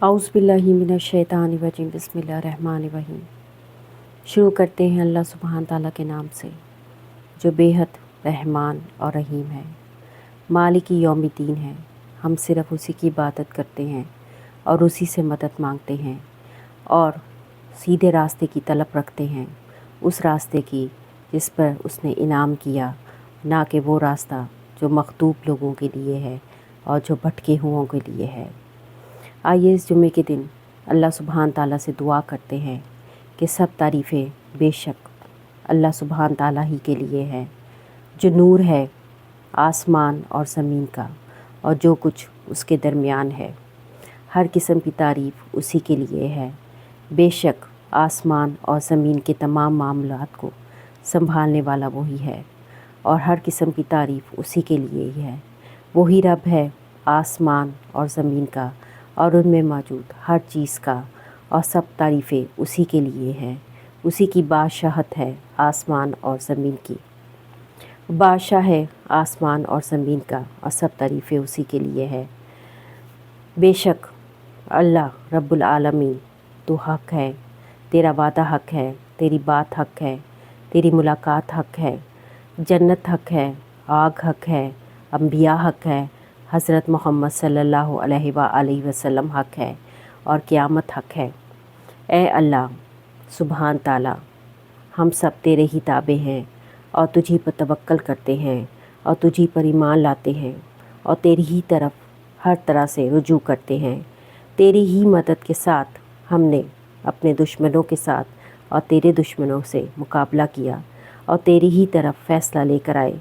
औज़ु बिल्लाहि मिनश शैतानिर रजीम बिस्मिल्लाहिर्रहमानिर्रहीम। शुरू करते हैं अल्लाह सुब्हान ताला के नाम से जो बेहद रहमान और रहीम है, मालिक यौमिद्दीन है। हम सिर्फ़ उसी की इबादत करते हैं और उसी से मदद मांगते हैं और सीधे रास्ते की तलब रखते हैं, उस रास्ते की जिस पर उसने इनाम किया, ना कि वो रास्ता जो मखतूब लोगों के लिए है और जो भटके हुओं के लिए है। आइए इस जुम्मे के दिन अल्लाह सुब्हान ताला से दुआ करते हैं कि सब तारीफ़ें बेशक अल्लाह सुब्हान ताला ही के लिए है, जो नूर है आसमान और ज़मीन का और जो कुछ उसके दरमियान है। हर किस्म की तारीफ़ उसी के लिए है। बेशक आसमान और ज़मीन के तमाम मामलात को संभालने वाला वही है और हर किस्म की तारीफ़ उसी के लिए ही है। वही रब है आसमान और ज़मीन का और उनमें मौजूद हर चीज़ का, और सब तारीफ़ें उसी के लिए हैं। उसी की बादशाहत है आसमान और ज़मीन की, बादशाह है आसमान और ज़मीन का और सब तारीफ़ें उसी के लिए है। बेशक अल्लाह रब्बुल आलमीन तो हक़ है, तेरा वादा हक़ है, तेरी बात हक़ है, तेरी मुलाकात हक़ है, जन्नत हक़ है, आग हक़ है, अंबिया हक़ है, हज़रत मोहम्मद सल्लल्लाहु अलैहि वसल्लम हक़ है और क़यामत हक़ है। ए अल्लाह सुब्हान ताला, हम सब तेरे ही ताबे हैं और तुझी पर तवक्कल करते हैं और तुझी पर ईमान लाते हैं और तेरी ही तरफ हर तरह से रुजू करते हैं। तेरी ही मदद के साथ हमने अपने दुश्मनों के साथ और तेरे दुश्मनों से मुकाबला किया और तेरी ही तरफ फ़ैसला लेकर आए।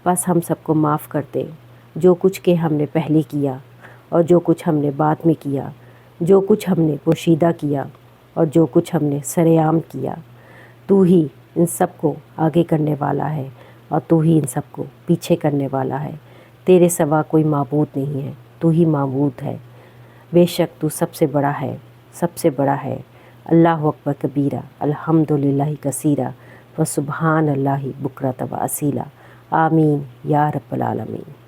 बस हम सबको माफ़ कर दे, जो कुछ के हमने पहले किया और जो कुछ हमने बाद में किया, जो कुछ हमने पोशीदा किया और जो कुछ हमने सरेआम किया। तू ही इन सब को आगे करने वाला है और तू ही इन सब को पीछे करने वाला है। तेरे सिवा कोई माबूद नहीं है, तू ही माबूद है। बेशक तू सबसे बड़ा है, सबसे बड़ा है। अल्लाहु अकबर कबीरा, अल्हम्दुलिल्लाहि कसीरा व सुब्हानल्लाहि बुकरत व असीला। आमीन या रब्बल आलमीन।